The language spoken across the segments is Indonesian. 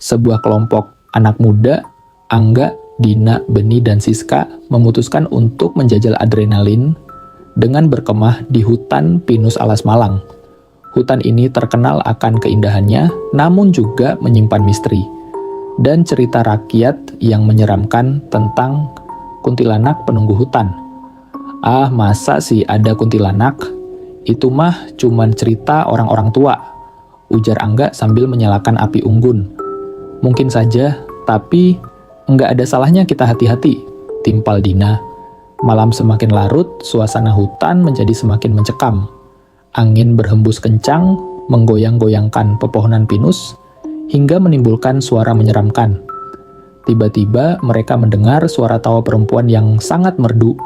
sebuah kelompok anak muda, Angga, Dina, Beni, dan Siska memutuskan untuk menjajal adrenalin dengan berkemah di hutan pinus alas Malang. Hutan ini terkenal akan keindahannya, namun juga menyimpan misteri dan cerita rakyat yang menyeramkan tentang kuntilanak penunggu hutan. Ah, masa sih ada kuntilanak? Itu mah cuman cerita orang-orang tua, ujar Angga sambil menyalakan api unggun. Mungkin saja, tapi nggak ada salahnya kita hati-hati, timpal Dina. Malam semakin larut, suasana hutan menjadi semakin mencekam. Angin berhembus kencang, menggoyang-goyangkan pepohonan pinus, hingga menimbulkan suara menyeramkan. Tiba-tiba mereka mendengar suara tawa perempuan yang sangat merdu,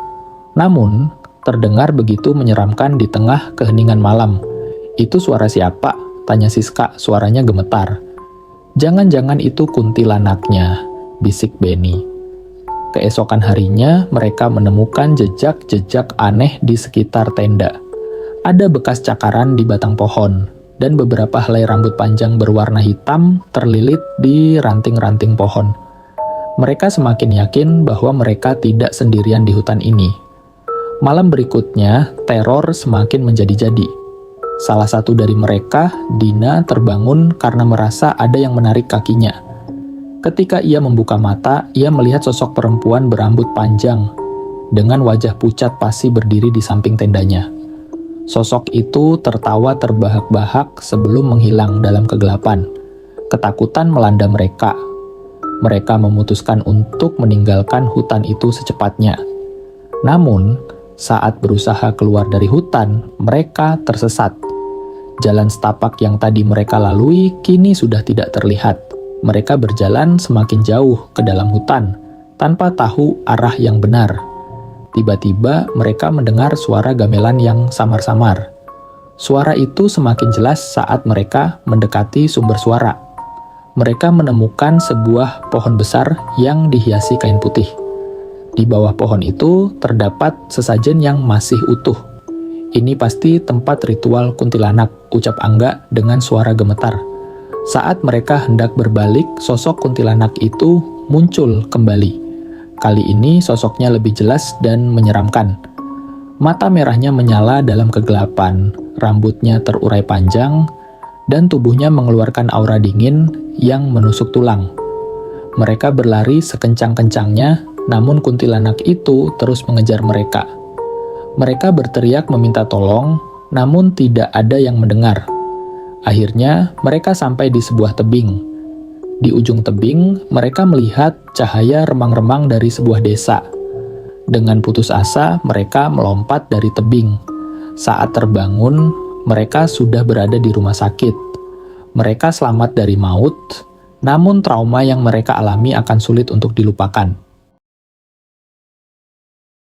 namun terdengar begitu menyeramkan di tengah keheningan malam. "Itu suara siapa?" tanya Siska, suaranya gemetar. "Jangan-jangan itu kuntilanaknya," bisik Beni. Keesokan harinya, mereka menemukan jejak-jejak aneh di sekitar tenda. Ada bekas cakaran di batang pohon, dan beberapa helai rambut panjang berwarna hitam terlilit di ranting-ranting pohon. Mereka semakin yakin bahwa mereka tidak sendirian di hutan ini. Malam berikutnya, teror semakin menjadi-jadi. Salah satu dari mereka, Dina, terbangun karena merasa ada yang menarik kakinya. Ketika ia membuka mata, ia melihat sosok perempuan berambut panjang dengan wajah pucat pasi berdiri di samping tendanya. Sosok itu tertawa terbahak-bahak sebelum menghilang dalam kegelapan. Ketakutan melanda mereka. Mereka memutuskan untuk meninggalkan hutan itu secepatnya. Namun, saat berusaha keluar dari hutan, mereka tersesat. Jalan setapak yang tadi mereka lalui kini sudah tidak terlihat. Mereka berjalan semakin jauh ke dalam hutan, tanpa tahu arah yang benar. Tiba-tiba mereka mendengar suara gamelan yang samar-samar. Suara itu semakin jelas saat mereka mendekati sumber suara. Mereka menemukan sebuah pohon besar yang dihiasi kain putih. Di bawah pohon itu terdapat sesajen yang masih utuh. "Ini pasti tempat ritual kuntilanak," ucap Angga dengan suara gemetar. Saat mereka hendak berbalik, sosok kuntilanak itu muncul kembali. Kali ini sosoknya lebih jelas dan menyeramkan. Mata merahnya menyala dalam kegelapan, rambutnya terurai panjang, dan tubuhnya mengeluarkan aura dingin yang menusuk tulang. Mereka berlari sekencang-kencangnya, namun kuntilanak itu terus mengejar mereka. Mereka berteriak meminta tolong, namun tidak ada yang mendengar. Akhirnya, mereka sampai di sebuah tebing. Di ujung tebing, mereka melihat cahaya remang-remang dari sebuah desa. Dengan putus asa, mereka melompat dari tebing. Saat terbangun, mereka sudah berada di rumah sakit. Mereka selamat dari maut, namun trauma yang mereka alami akan sulit untuk dilupakan.